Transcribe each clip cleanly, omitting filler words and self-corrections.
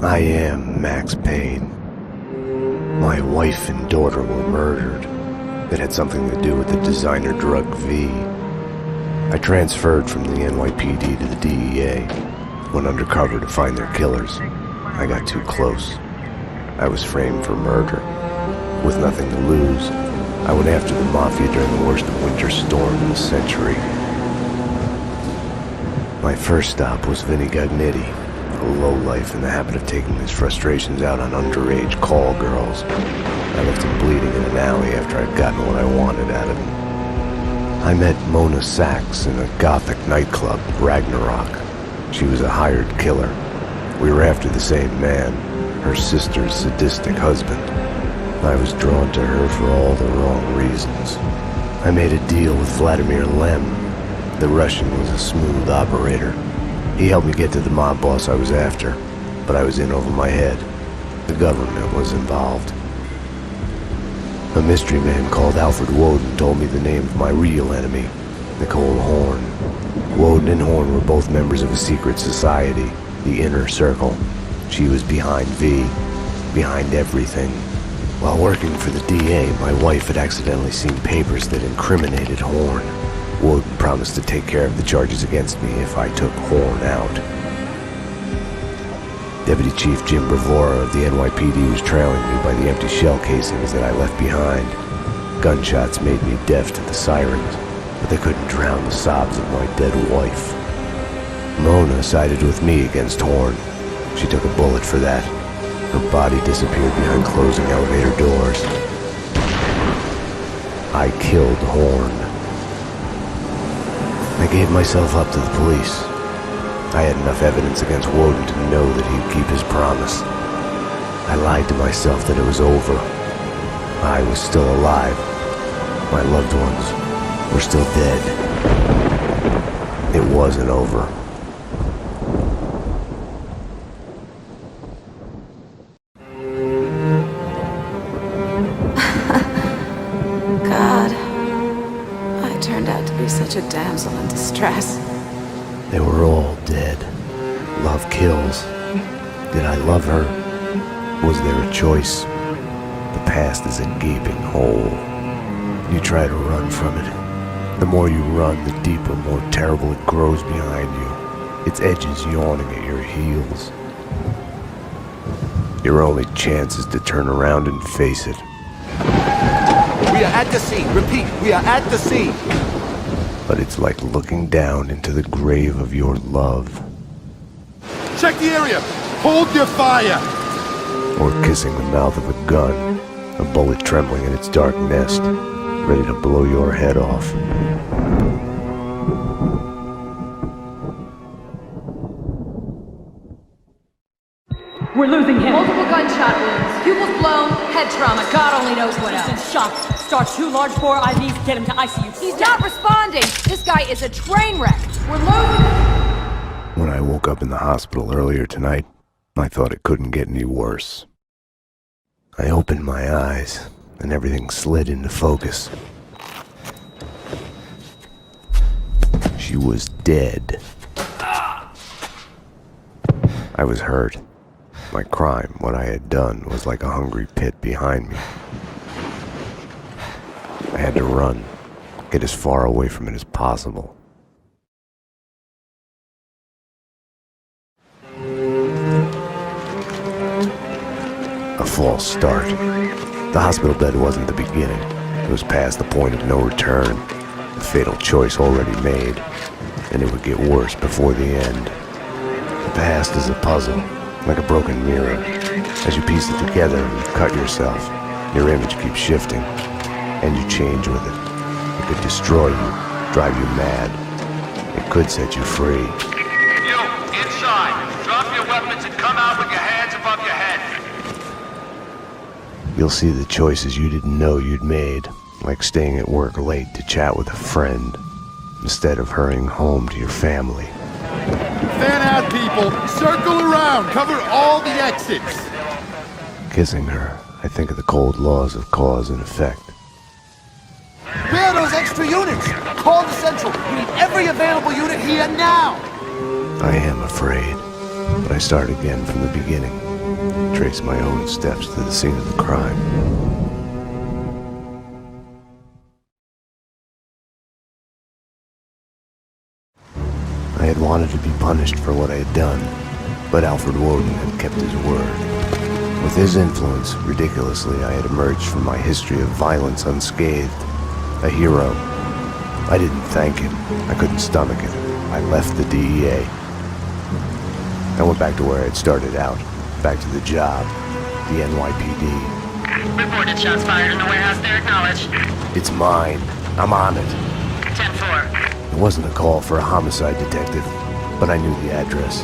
I am Max Payne. My wife and daughter were murdered. It had something to do with the designer drug V. I transferred from the NYPD to the DEA, went undercover to find their killers. I got too close. I was framed for murder. With nothing to lose, I went after the Mafia during the worst winter storm in a century. My first stop was Vinny Gagnetti, a lowlife in the habit of taking his frustrations out on underage call girls. I left him bleeding in an alley after I'd gotten what I wanted out of him. I met Mona Sachs in a gothic nightclub, Ragnarok. She was a hired killer. We were after the same man, her sister's sadistic husband. I was drawn to her for all the wrong reasons. I made a deal with Vladimir Lem. The Russian was a smooth operator. He helped me get to the mob boss I was after, but I was in over my head. The government was involved. A mystery man called Alfred Woden told me the name of my real enemy, Nicole Horn. Woden and Horn were both members of a secret society, the Inner Circle. She was behind V, behind everything. While working for the DA, my wife had accidentally seen papers that incriminated Horn. Woden promised to take care of the charges against me if I took Horn out. Deputy Chief Jim Bravura of the NYPD was trailing me by the empty shell casings that I left behind. Gunshots made me deaf to the sirens, but they couldn't drown the sobs of my dead wife. Mona sided with me against Horn. She took a bullet for that. Her body disappeared behind closing elevator doors. I killed Horn. I gave myself up to the police. I had enough evidence against Woden to know that he'd keep his promise. I lied to myself that it was over. I was still alive. My loved ones were still dead. It wasn't over. God, I turned out to be such a damsel in distress. They were all dead. Love kills. Did I love her? Was there a choice? The past is a gaping hole. You try to run from it. The more you run, the deeper, more terrible it grows behind you. Its edges yawning at your heels. Your only chance is to turn around and face it. We are at the scene. Repeat, we are at the scene. But it's like looking down into the grave of your love. Check the area. Hold your fire. Or kissing the mouth of a gun, a bullet trembling in its dark nest, ready to blow your head off. We're losing him. Multiple gunshot wounds. Pupils blown, head trauma, God only knows what Persistent else. shock. Start 2 large bore IVs, get him to ICU. He's not responding. This guy is a train wreck. We're losing him. When I woke up in the hospital earlier tonight, I thought it couldn't get any worse. I opened my eyes, and everything slid into focus. She was dead. I was hurt. My crime, what I had done, was like a hungry pit behind me. I had to run, get as far away from it as possible. A false start. The hospital bed wasn't the beginning. It was past the point of no return. The fatal choice already made, and it would get worse before the end. The past is a puzzle, like a broken mirror. As you piece it together and you cut yourself, your image keeps shifting, and you change with it. It could destroy you, drive you mad. It could set you free. You, inside. Drop your weapons and come out with your hands above your head. You'll see the choices you didn't know you'd made, like staying at work late to chat with a friend, instead of hurrying home to your family. Fan out, people. Circle around. Cover all the exits. Kissing her, I think of the cold laws of cause and effect. Where are those extra units? Call the Central. We need every available unit here now. I am afraid, but I start again from the beginning. Trace my own steps to the scene of the crime. I had wanted to be punished for what I had done, but Alfred Woden had kept his word. With his influence, ridiculously, I had emerged from my history of violence unscathed. A hero. I didn't thank him. I couldn't stomach it. I left the DEA. I went back to where I had started out. Back to the job. The NYPD. Reported shots fired in the warehouse there, acknowledged. It's mine. I'm on it. 10-4. It wasn't a call for a homicide detective, but I knew the address.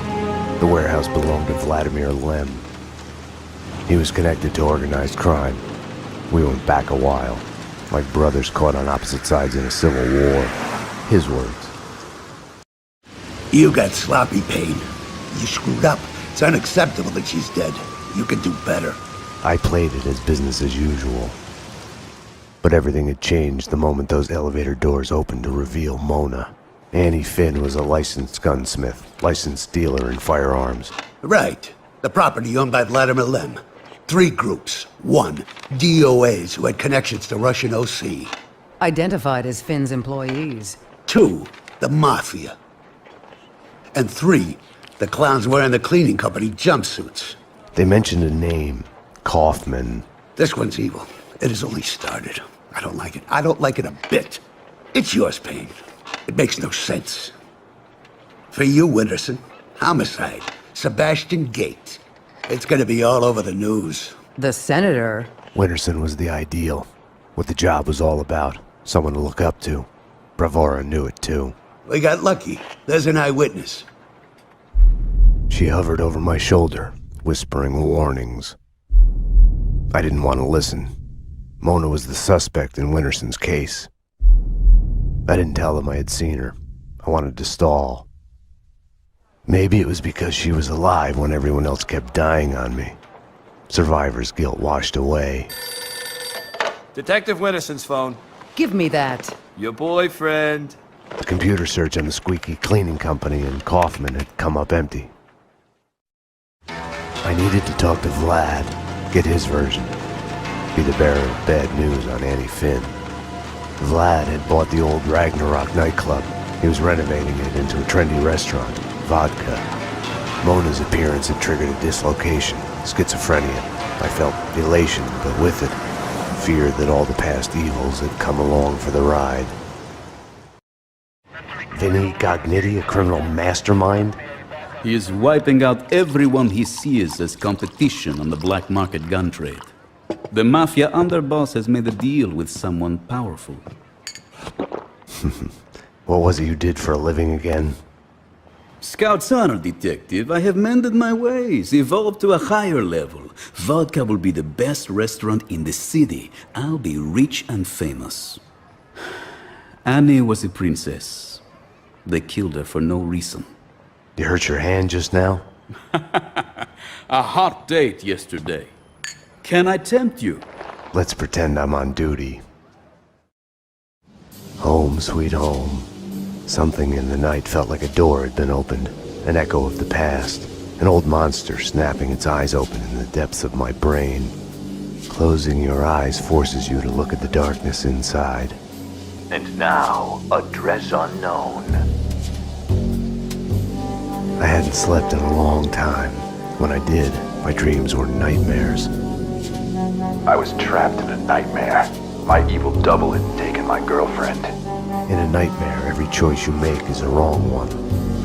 The warehouse belonged to Vladimir Lem. He was connected to organized crime. We went back a while, like brothers caught on opposite sides in a civil war. His words. You got sloppy, Payne. You screwed up. It's unacceptable that she's dead. You can do better. I played it as business as usual. But everything had changed the moment those elevator doors opened to reveal Mona. Annie Finn was a licensed gunsmith, licensed dealer in firearms. Right. The property owned by Vladimir Lem. 3 groups. 1, DOAs who had connections to Russian OC. Identified as Finn's employees. 2, the Mafia. And 3, the clowns wearing the cleaning company jumpsuits. They mentioned a name, Kaufman. This one's evil. It has only started. I don't like it. I don't like it a bit. It's yours, Payne. It makes no sense. For you, Winterson, homicide, Sebastian Gate. It's gonna be all over the news. The senator? Winterson was the ideal. What the job was all about. Someone to look up to. Bravura knew it too. We got lucky. There's an eyewitness. She hovered over my shoulder, whispering warnings. I didn't want to listen. Mona was the suspect in Winterson's case. I didn't tell them I had seen her. I wanted to stall. Maybe it was because she was alive when everyone else kept dying on me. Survivor's guilt washed away. Detective Winterson's phone. Give me that. Your boyfriend. The computer search on the squeaky cleaning company and Kaufman had come up empty. I needed to talk to Vlad, get his version. Be the bearer of bad news on Annie Finn. Vlad had bought the old Ragnarok nightclub. He was renovating it into a trendy restaurant, Vodka. Mona's appearance had triggered a dislocation, schizophrenia. I felt elation, but with it, fear that all the past evils had come along for the ride. Vinny Gognitti, a criminal mastermind? He is wiping out everyone he sees as competition on the black market gun trade. The Mafia underboss has made a deal with someone powerful. What was it you did for a living again? Scout's honor, detective. I have mended my ways, evolved to a higher level. Vodka will be the best restaurant in the city. I'll be rich and famous. Annie was a princess. They killed her for no reason. You hurt your hand just now? A hot date yesterday. Can I tempt you? Let's pretend I'm on duty. Home, sweet home. Something in the night felt like a door had been opened, an echo of the past, an old monster snapping its eyes open in the depths of my brain. Closing your eyes forces you to look at the darkness inside. And now, address unknown. I hadn't slept in a long time. When I did, my dreams were nightmares. I was trapped in a nightmare. My evil double had taken my girlfriend. In a nightmare, every choice you make is a wrong one.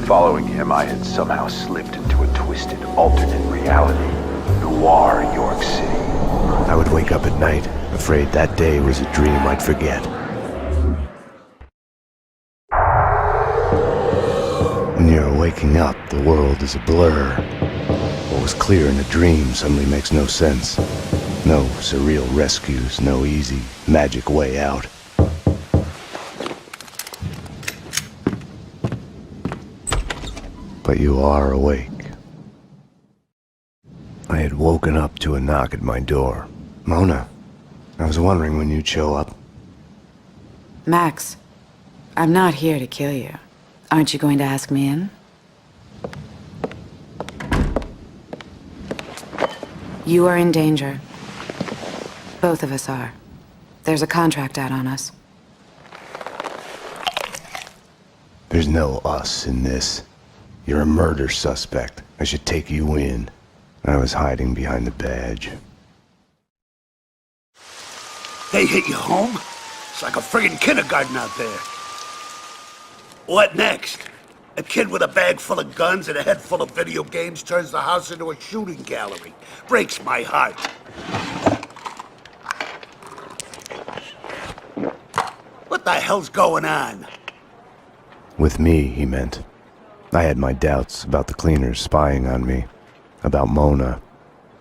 Following him, I had somehow slipped into a twisted alternate reality. Noir, York City. I would wake up at night, afraid that day was a dream I'd forget. When you're waking up, the world is a blur. What was clear in a dream suddenly makes no sense. No surreal rescues, no easy, magic way out. But you are awake. I had woken up to a knock at my door. Mona, I was wondering when you'd show up. Max, I'm not here to kill you. Aren't you going to ask me in? You are in danger. Both of us are. There's a contract out on us. There's no us in this. You're a murder suspect. I should take you in. I was hiding behind the badge. They hit you home? It's like a friggin' kindergarten out there. What next? A kid with a bag full of guns and a head full of video games turns the house into a shooting gallery. Breaks my heart. What the hell's going on? With me, he meant. I had my doubts about the cleaners spying on me. About Mona.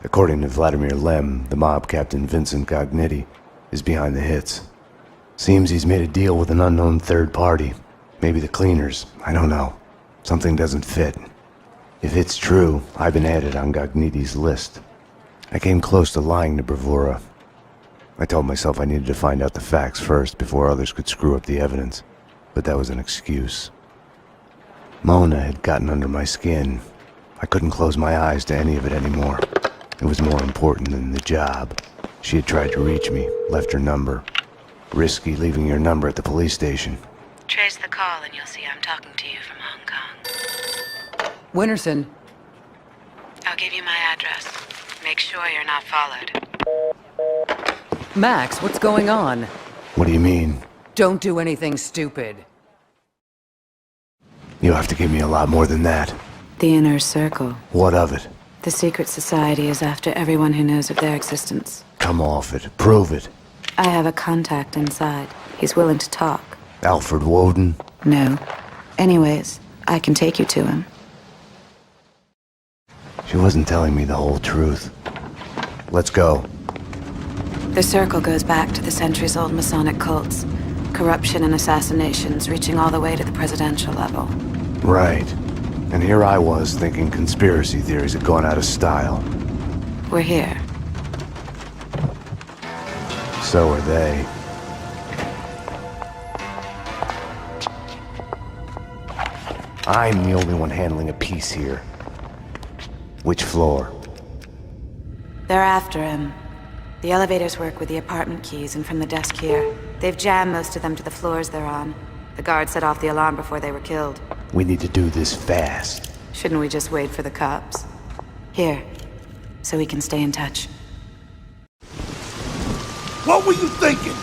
According to Vladimir Lem, the mob captain Vincent Gognitti is behind the hits. Seems he's made a deal with an unknown third party. Maybe the cleaners. I don't know. Something doesn't fit. If it's true, I've been added on Gognitti's list. I came close to lying to Bravura. I told myself I needed to find out the facts first before others could screw up the evidence. But that was an excuse. Mona had gotten under my skin. I couldn't close my eyes to any of it anymore. It was more important than the job. She had tried to reach me, left her number. Risky leaving your number at the police station. Trace the call and you'll see I'm talking to you from Hong Kong. Winterson. I'll give you my address. Make sure you're not followed. Max, what's going on? What do you mean? Don't do anything stupid. You have to give me a lot more than that. The Inner Circle. What of it? The secret society is after everyone who knows of their existence. Come off it. Prove it. I have a contact inside. He's willing to talk. Alfred Woden? No. Anyways, I can take you to him. She wasn't telling me the whole truth. Let's go. The Circle goes back to the centuries-old Masonic cults. Corruption and assassinations reaching all the way to the presidential level. Right. And here I was thinking conspiracy theories had gone out of style. We're here. So are they. I'm the only one handling a piece here. Which floor? They're after him. The elevators work with the apartment keys and from the desk here. They've jammed most of them to the floors they're on. The guard set off the alarm before they were killed. We need to do this fast. Shouldn't we just wait for the cops? Here, so we can stay in touch. What were you thinking?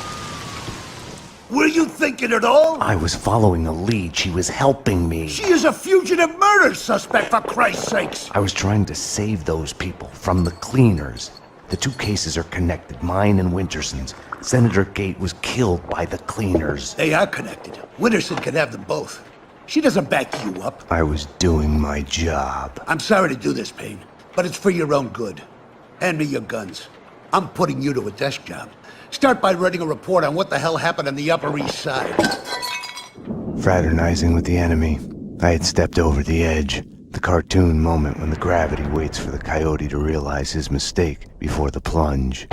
Were you thinking at all? I was following a lead. She was helping me. She is a fugitive murder suspect, for Christ's sakes! I was trying to save those people from the cleaners. The two cases are connected, mine and Winterson's. Senator Gate was killed by the cleaners. They are connected. Winterson can have them both. She doesn't back you up. I was doing my job. I'm sorry to do this, Payne, but it's for your own good. Hand me your guns. I'm putting you to a desk job. Start by writing a report on what the hell happened on the Upper East Side. Fraternizing with the enemy. I had stepped over the edge. The cartoon moment when the gravity waits for the coyote to realize his mistake before the plunge.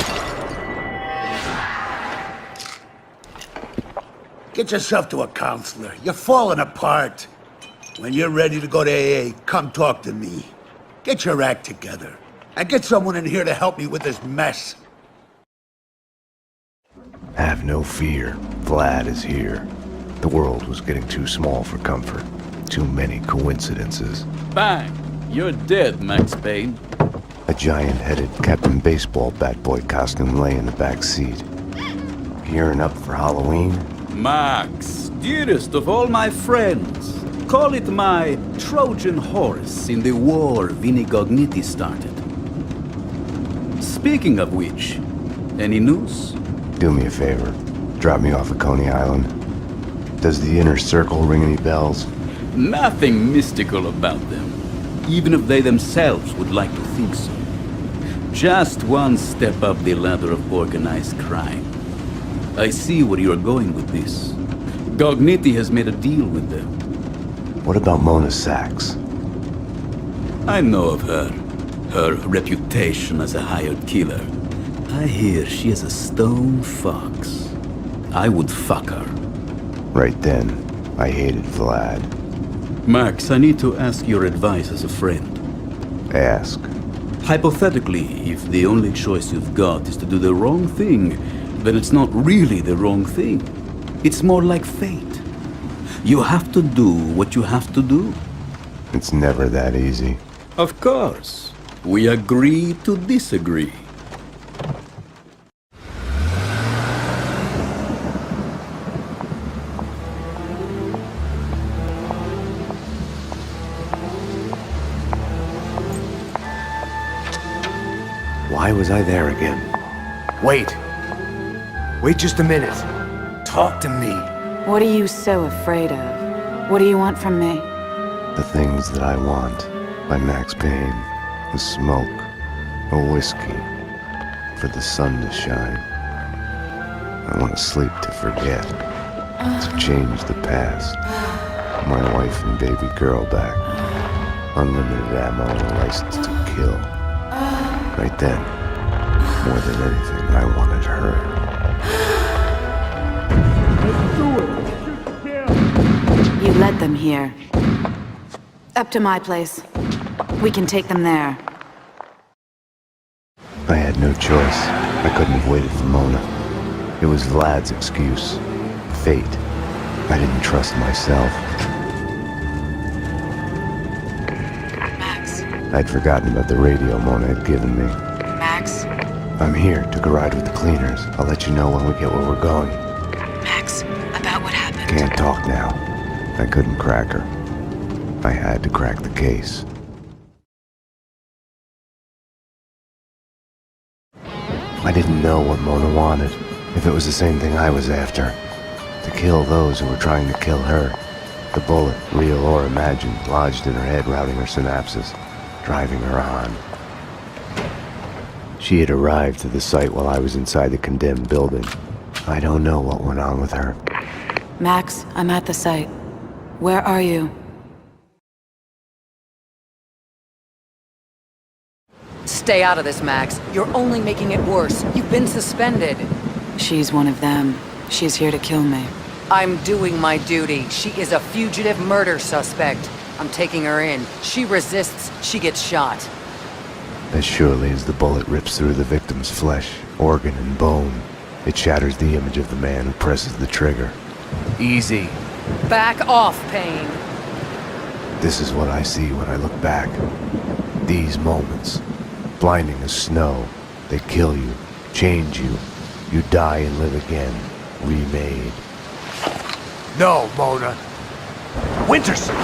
Get yourself to a counselor. You're falling apart. When you're ready to go to AA, come talk to me. Get your act together. And get someone in here to help me with this mess. Have no fear. Vlad is here. The world was getting too small for comfort. Too many coincidences. Bang! You're dead, Max Payne. A giant-headed Captain Baseball bat boy costume lay in the back seat. Gearing up for Halloween? Max, dearest of all my friends. Call it my Trojan horse in the war Vinny Gognitti started. Speaking of which, any news? Do me a favor. Drop me off at Coney Island. Does the Inner Circle ring any bells? Nothing mystical about them, even if they themselves would like to think so. Just one step up the ladder of organized crime. I see where you're going with this. Gognitti has made a deal with them. What about Mona Sachs? I know of her. Her reputation as a hired killer. I hear she is a stone fox. I would fuck her. Right then, I hated Vlad. Max, I need to ask your advice as a friend. Ask. Hypothetically, if the only choice you've got is to do the wrong thing, then it's not really the wrong thing. It's more like fate. You have to do what you have to do. It's never that easy. Of course. We agree to disagree. Why was I there again? Wait. Wait just a minute. Talk to me. What are you so afraid of? What do you want from me? The Things That I Want by Max Payne. A smoke, a whiskey, for the sun to shine. I want to sleep to forget, to change the past. My wife and baby girl back. Unlimited ammo and a license to kill. Right then, more than anything, I wanted her. You led them here. Up to my place. We can take them there. I had no choice. I couldn't have waited for Mona. It was Vlad's excuse. Fate. I didn't trust myself. Max. I'd forgotten about the radio Mona had given me. Max. I'm here. Took a ride with the cleaners. I'll let you know when we get where we're going. Max, about what happened. Can't talk now. I couldn't crack her. I had to crack the case. I didn't know what Mona wanted, if it was the same thing I was after. To kill those who were trying to kill her. The bullet, real or imagined, lodged in her head, routing her synapses, driving her on. She had arrived to the site while I was inside the condemned building. I don't know what went on with her. Max, I'm at the site. Where are you? Stay out of this, Max. You're only making it worse. You've been suspended. She's one of them. She's here to kill me. I'm doing my duty. She is a fugitive murder suspect. I'm taking her in. She resists, she gets shot. As surely as the bullet rips through the victim's flesh, organ, and bone, it shatters the image of the man who presses the trigger. Easy. Back off, Payne. This is what I see when I look back. These moments. Blinding as snow. They kill you, change you. You die and live again. Remade. No, Mona. Winterson!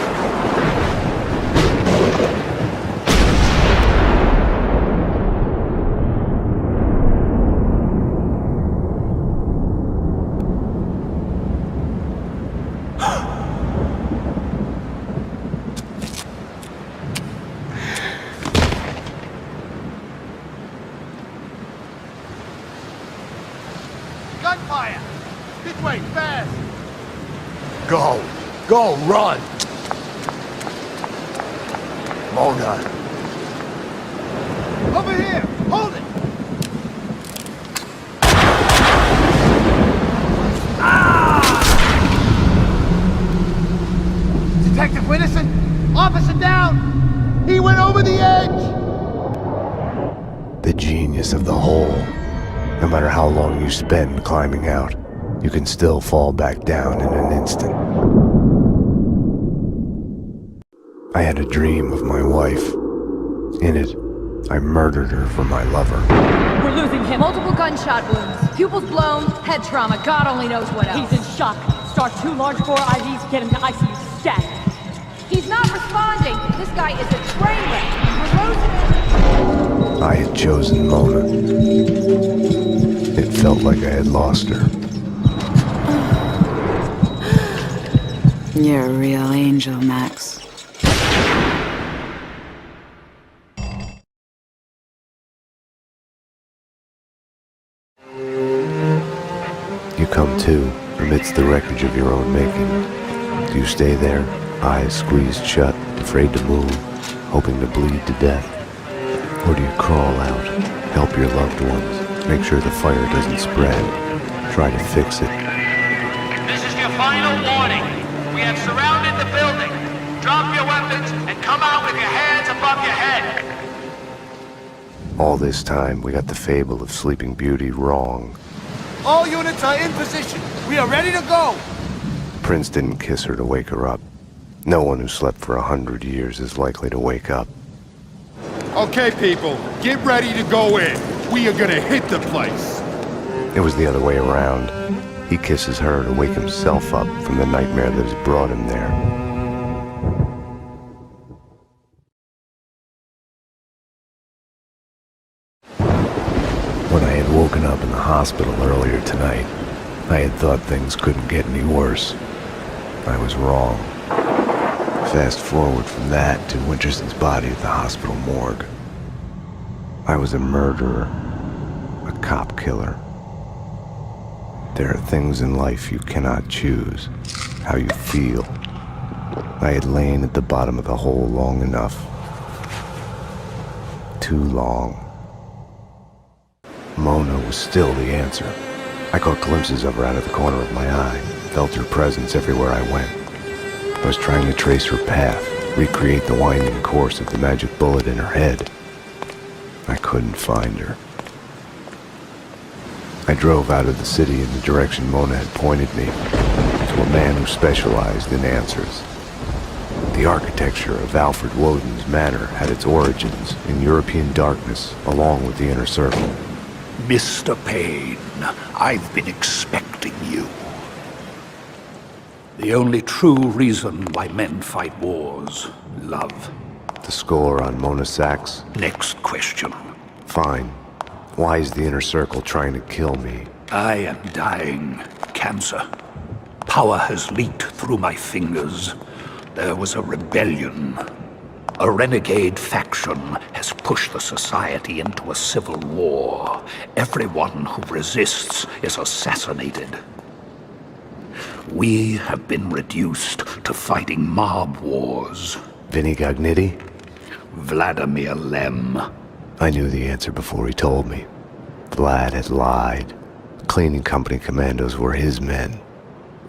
Gunfire! This way, fast! Go! Go, run! Mona! Over here! Hold it! Ah! Detective Winterson! Officer down! He went over the edge! The genius of the hole. No matter how long you spend climbing out, you can still fall back down in an instant. I had a dream of my wife. In it, I murdered her for my lover. We're losing him. Multiple gunshot wounds. Pupils blown, head trauma, God only knows what else. He's in shock. Start 2 large bore IVs, get him to ICU stat. He's not responding. This guy is a train wreck. We're losing him. I had chosen Mona. It felt like I had lost her. You're a real angel, Max. You come to, amidst the wreckage of your own making. Do you stay there, eyes squeezed shut, afraid to move, hoping to bleed to death? Or do you crawl out, help your loved ones, make sure the fire doesn't spread, try to fix it? This is your final warning. We have surrounded the building. Drop your weapons and come out with your hands above your head. All this time, we got the fable of Sleeping Beauty wrong. All units are in position. We are ready to go. Prince didn't kiss her to wake her up. No one who slept for 100 years is likely to wake up. Okay, people, get ready to go in. We are gonna hit the place. It was the other way around. He kisses her to wake himself up from the nightmare that has brought him there. When I had woken up in the hospital earlier tonight, I had thought things couldn't get any worse. I was wrong. Fast forward from that to Winterson's body at the hospital morgue. I was a murderer, a cop killer. There are things in life you cannot choose, how you feel. I had lain at the bottom of the hole long enough. Too long. Mona was still the answer. I caught glimpses of her out of the corner of my eye, felt her presence everywhere I went. I was trying to trace her path, recreate the winding course of the magic bullet in her head. I couldn't find her. I drove out of the city in the direction Mona had pointed me, to a man who specialized in answers. The architecture of Alfred Woden's manor had its origins in European darkness, along with the Inner Circle. Mr. Payne, I've been expecting you. The only true reason why men fight wars, love. The score on Mona Sachs? Next question. Fine. Why is the Inner Circle trying to kill me? I am dying. Cancer. Power has leaked through my fingers. There was a rebellion. A renegade faction has pushed the society into a civil war. Everyone who resists is assassinated. We have been reduced to fighting mob wars. Vinnie Gognitti? Vladimir Lem. I knew the answer before he told me. Vlad had lied. Cleaning company commandos were his men.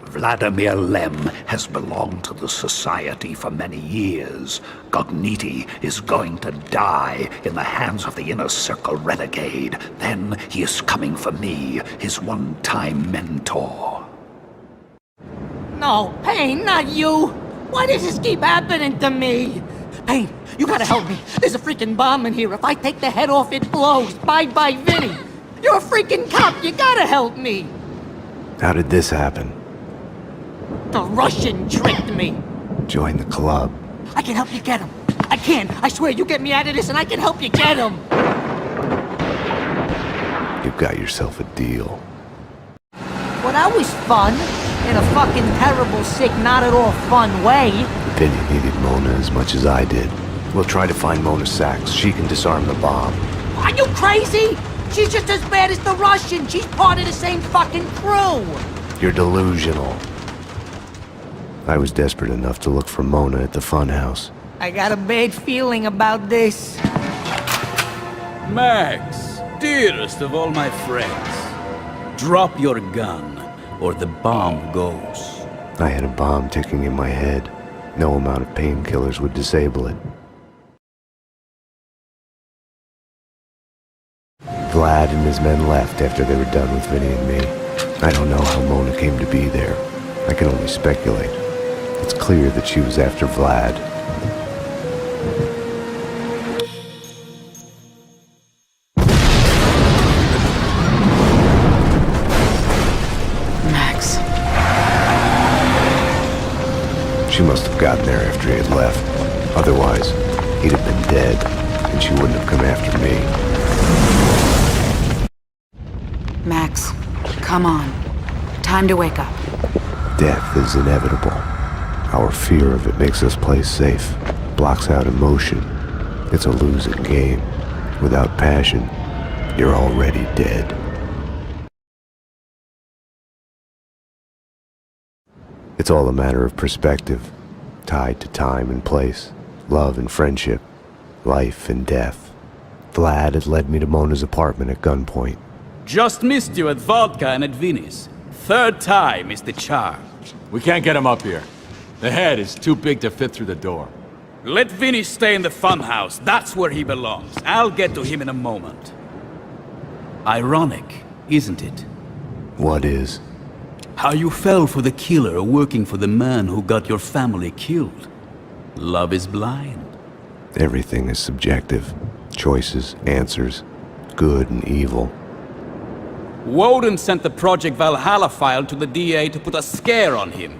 Vladimir Lem has belonged to the Society for many years. Gognitti is going to die in the hands of the Inner Circle renegade. Then he is coming for me, his one-time mentor. No, Payne, not you! Why does this keep happening to me? Payne, you gotta help me. There's a freaking bomb in here. If I take the head off, it blows. Bye-bye, Vinny. You're a freaking cop. You gotta help me. How did this happen? The Russian tricked me. Join the club. I can help you get him. I can. I swear, you get me out of this and I can help you get him. You've got yourself a deal. Well, that was fun. In a fucking terrible, sick, not at all fun way. Vinny needed Mona as much as I did. We'll try to find Mona Sachs. She can disarm the bomb. Are you crazy? She's just as bad as the Russian. She's part of the same fucking crew. You're delusional. I was desperate enough to look for Mona at the funhouse. I got a bad feeling about this. Max, dearest of all my friends, drop your gun, or the bomb goes. I had a bomb ticking in my head. No amount of painkillers would disable it. Vlad and his men left after they were done with Vinny and me. I don't know how Mona came to be there. I can only speculate. It's clear that she was after Vlad. Max. She must have gotten there after he had left. Otherwise, he'd have been dead, and she wouldn't have come after me. Max, come on. Time to wake up. Death is inevitable. Our fear of it makes us play safe, blocks out emotion. It's a losing game. Without passion, you're already dead. It's all a matter of perspective, tied to time and place, love and friendship, life and death. Vlad had led me to Mona's apartment at gunpoint. Just missed you at vodka and at Vinny's. Third time is the charm. We can't get him up here. The head is too big to fit through the door. Let Vinny stay in the funhouse. That's where he belongs. I'll get to him in a moment. Ironic, isn't it? What is? How you fell for the killer working for the man who got your family killed. Love is blind. Everything is subjective. Choices, answers, good and evil. Woden sent the Project Valhalla file to the DA to put a scare on him.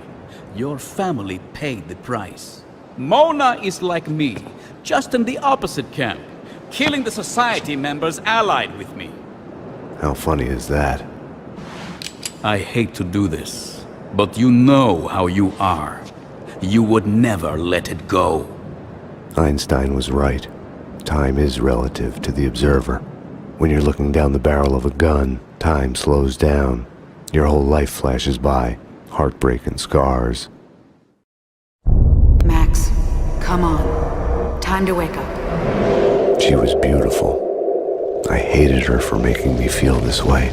Your family paid the price. Mona is like me, just in the opposite camp, killing the society members allied with me. How funny is that? I hate to do this, but you know how you are. You would never let it go. Einstein was right. Time is relative to the observer. When you're looking down the barrel of a gun, time slows down. Your whole life flashes by. Heartbreak and scars. Max, come on. Time to wake up. She was beautiful. I hated her for making me feel this way.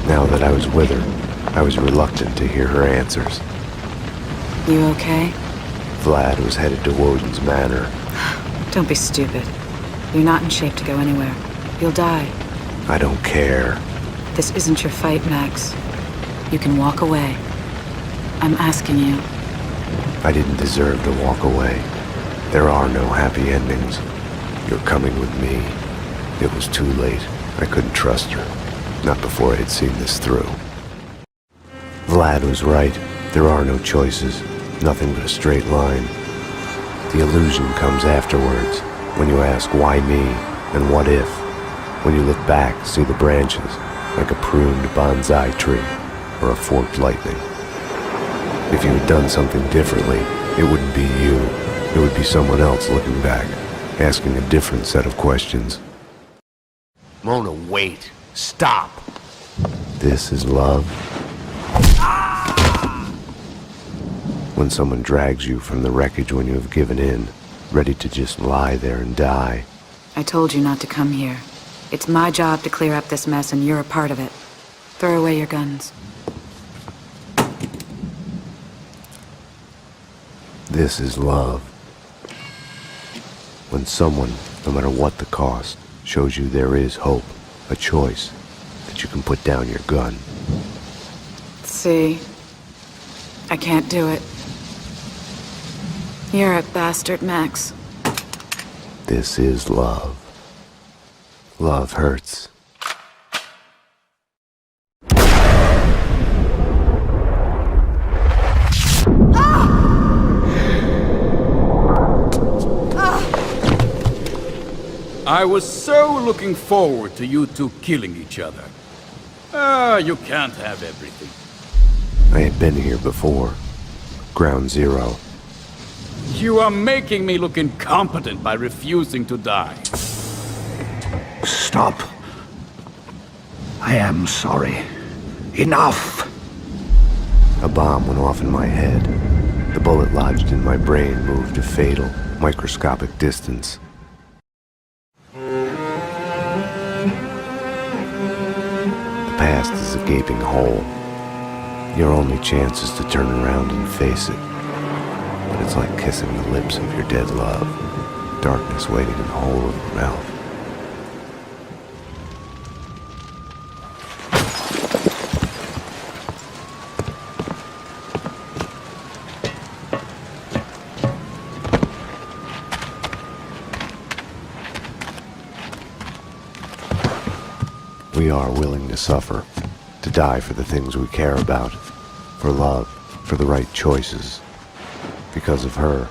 Now that I was with her, I was reluctant to hear her answers. You okay? Vlad was headed to Woden's manor. Don't be stupid. You're not in shape to go anywhere. You'll die. I don't care. This isn't your fight, Max. You can walk away. I'm asking you. I didn't deserve to walk away. There are no happy endings. You're coming with me. It was too late. I couldn't trust her. Not before I had seen this through. Vlad was right. There are no choices. Nothing but a straight line. The illusion comes afterwards, when you ask why me and what if. When you look back, see the branches, like a pruned bonsai tree or a forked lightning. If you had done something differently, it wouldn't be you. It would be someone else looking back, asking a different set of questions. Mona, wait. Stop. This is love. When someone drags you from the wreckage when you have given in, ready to just lie there and die. I told you not to come here. It's my job to clear up this mess, and you're a part of it. Throw away your guns. This is love. When someone, no matter what the cost, shows you there is hope, a choice, that you can put down your gun. See? I can't do it. You're a bastard, Max. This is love. Love hurts. I was so looking forward to you two killing each other. You can't have everything. I had been here before. Ground Zero. You are making me look incompetent by refusing to die. Stop. I am sorry. Enough! A bomb went off in my head. The bullet lodged in my brain moved a fatal, microscopic distance. The past is a gaping hole. Your only chance is to turn around and face it. But it's like kissing the lips of your dead love. Darkness waiting in the hole of your mouth. We are willing to suffer, to die for the things we care about, for love, for the right choices. Because of her,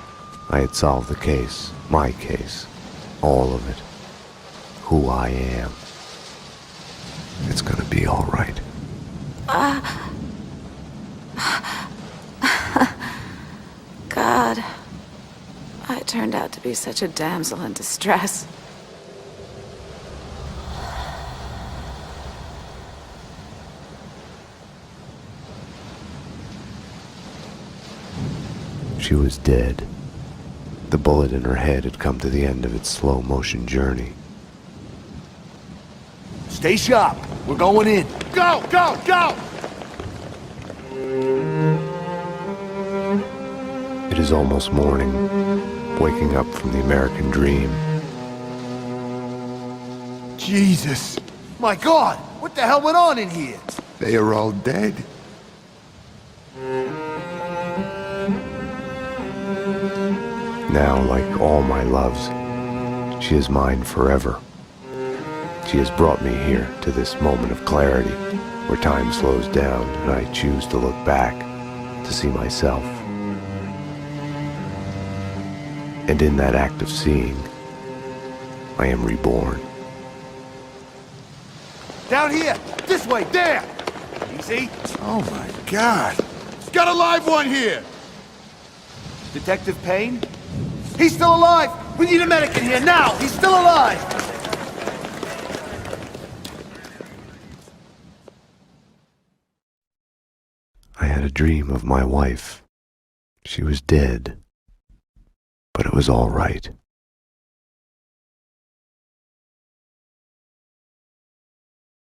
I had solved the case, my case, all of it, who I am. It's gonna be all right. God, I turned out to be such a damsel in distress. She was dead. The bullet in her head had come to the end of its slow-motion journey. Stay sharp. We're going in. Go, go, go! It It is almost morning, waking up from the American dream. Jesus! My God! What the hell went on in here? They are all dead. Now, like all my loves, she is mine forever. She has brought me here to this moment of clarity, where time slows down and I choose to look back to see myself. And in that act of seeing, I am reborn. Down here! This way! There! Easy! Oh my God! Got a live one here! Detective Payne? He's still alive! We need a medic in here now! He's still alive! I had a dream of my wife. She was dead, but it was all right.